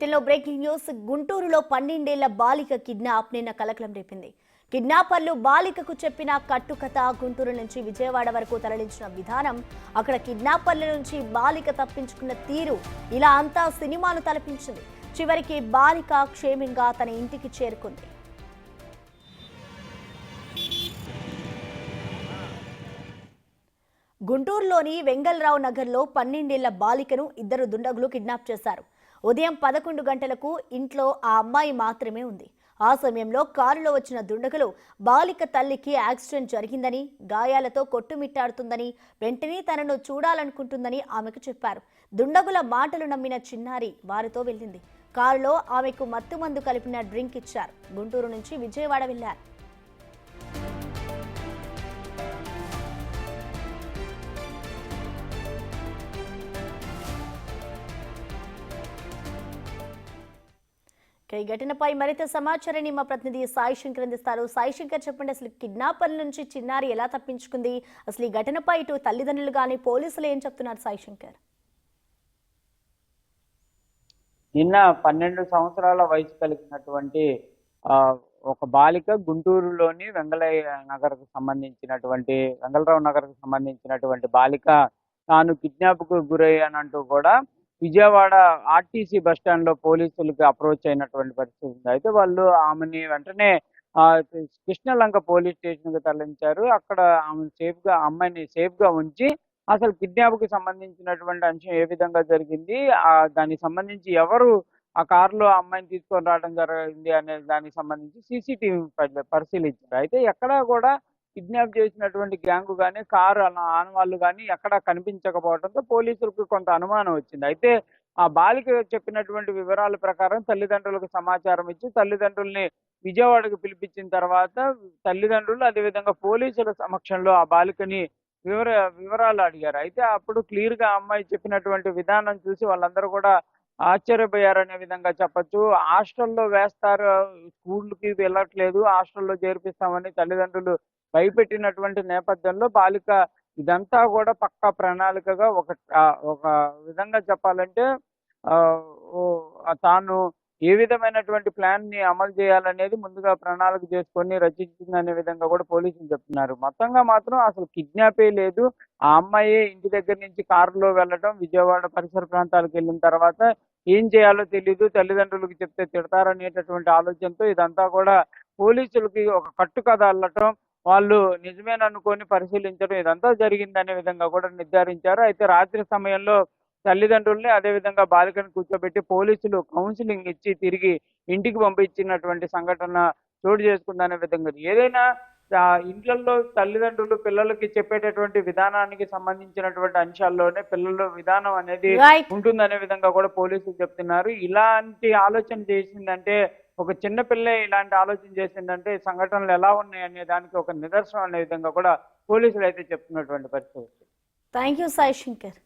బులెటిన్లో breaking news. గుంటూరులో 12 ఏళ్ల బాలిక కిడ్నాప్ నిన్న కలకలం రేపింది. కిడ్నాపర్లు బాలికకు చెప్పిన కట్టుకథ, గుంటూరు నుంచి విజయవాడ వరకు తరలించిన విధానం, అక్కడ కిడ్నాపర్ల నుంచి బాలిక తప్పించుకున్న తీరు, ఇలా అంతా సినిమాను తలపించింది. చివరికి బాలిక క్షేమంగా తన ఇంటికి చేరుకుంది. గుంటూరులోని వెంగళరావు నగర్లో 12 ఏళ్ల బాలికను ఇద్దరు దుండగులు కిడ్నాప్ చేశారు. ఉదయం 11 గంటలకు ఇంట్లో ఆ అమ్మాయి మాత్రమే ఉంది. ఆ సమయంలో కారులో వచ్చిన దుండగులు బాలిక తల్లికి యాక్సిడెంట్ జరిగిందని, గాయాలతో కొట్టుమిట్టాడుతుందని, వెంటనే తనను చూడాలనుకుంటుందని ఆమెకు చెప్పారు. దుండగుల మాటలు నమ్మిన చిన్నారి వారితో వెళ్ళింది. కారులో ఆమెకు మత్తుమందు కలిపిన డ్రింక్ ఇచ్చారు. గుంటూరు నుంచి విజయవాడ వెళ్లారు. ఈ ఘటనపై మరింత సమాచారాన్ని మా ప్రతినిధి సాయి శంకర్ అందిస్తారు. సాయి శంకర్, చెప్పండి, అసలు కిడ్నాపర్ల నుంచి చిన్నారి ఎలా తప్పించుకుంది? అసలు ఈ ఘటనపై ఇటు తల్లిదండ్రులు కానీ పోలీసులు ఏం చెప్తున్నారు సాయి శంకర్? నిన్న 12 సంవత్సరాల వయసు కలిగినటువంటి ఒక బాలిక గుంటూరులోని వెంగళరావు నగర్కు సంబంధించినటువంటి బాలిక తాను కిడ్నాప్కు గురయ్యానంటూ కూడా విజయవాడ ఆర్టీసీ బస్టాండ్ లో పోలీసులకు అప్రోచ్ అయినటువంటి పరిస్థితి ఉంది. అయితే వాళ్ళు ఆమెని వెంటనే కృష్ణలంక పోలీస్ స్టేషన్ కు తరలించారు. అక్కడ అమ్మాయిని సేఫ్ గా ఉంచి అసలు కిడ్నాప్ కి సంబంధించినటువంటి అంశం ఏ విధంగా జరిగింది, దానికి సంబంధించి ఎవరు ఆ కారులో అమ్మాయిని తీసుకొని రావడం జరిగింది అనే దానికి సంబంధించి సీసీటీవీ పరిశీలించారు. అయితే ఎక్కడా కూడా కిడ్నాప్ చేసినటువంటి గ్యాంగ్ కానీ కారు ఆనవాళ్ళు కానీ ఎక్కడా కనిపించకపోవడంతో పోలీసులకు కొంత అనుమానం వచ్చింది. అయితే ఆ బాలిక చెప్పినటువంటి వివరాల ప్రకారం తల్లిదండ్రులకు సమాచారం ఇచ్చి తల్లిదండ్రుల్ని విజయవాడకు పిలిపించిన తర్వాత తల్లిదండ్రులు అదేవిధంగా పోలీసుల సమక్షంలో ఆ బాలికని వివరాలు అడిగారు. అయితే అప్పుడు క్లియర్ గా అమ్మాయి చెప్పినటువంటి విధానం చూసి వాళ్ళందరూ కూడా ఆశ్చర్యపోయారనే విధంగా చెప్పొచ్చు. హాస్టల్లో వేస్తారు, స్కూల్కి వెళ్ళట్లేదు, హాస్టల్లో చేర్పిస్తామని తల్లిదండ్రులు భయపెట్టినటువంటి నేపథ్యంలో బాలిక ఇదంతా కూడా పక్కా ప్రణాళికగా ఒక విధంగా చెప్పాలంటే తాను ఏ విధమైనటువంటి ప్లాన్ ని అమలు చేయాలనేది ముందుగా ప్రణాళిక చేసుకొని రచించిందనే విధంగా కూడా పోలీసులు చెప్తున్నారు. మొత్తంగా మాత్రం అసలు కిడ్నాపే లేదు. ఆ అమ్మాయి ఇంటి దగ్గర నుంచి కారులో వెళ్ళడం, విజయవాడ పరిసర ప్రాంతాలకు వెళ్ళిన తర్వాత ఏం చేయాలో తెలియదు, తల్లిదండ్రులకు చెప్తే తిడతారనేటటువంటి ఆలోచనతో ఇదంతా కూడా పోలీసులకి ఒక కట్టుకథ అల్లటం, వాళ్ళు నిజమేననుకొని పరిశీలించడం, ఇదంతా జరిగిందనే విధంగా కూడా నిర్ధారించారు. అయితే రాత్రి సమయంలో తల్లిదండ్రుల్ని అదేవిధంగా బాలికను కూర్చోబెట్టి పోలీసులు కౌన్సిలింగ్ ఇచ్చి తిరిగి ఇంటికి పంపించినటువంటి సంఘటన చోటు చేసుకుందనే విధంగా. ఏదైనా ఇంట్లలో తల్లిదండ్రులు పిల్లలకి చెప్పేటటువంటి విధానానికి సంబంధించినటువంటి అంశాల్లోనే పిల్లల విధానం అనేది ఉంటుందనే విధంగా కూడా పోలీసులు చెప్తున్నారు. ఇలాంటి ఆలోచన చేసిందంటే, ఒక చిన్న పిల్ల ఇలాంటి ఆలోచన చేసిందంటే సంఘటనలు ఎలా ఉన్నాయి అనే దానికి ఒక నిదర్శనం అనే విధంగా కూడా పోలీసులు అయితే చెప్తున్నటువంటి పరిస్థితి. Thank you Sai Shankar.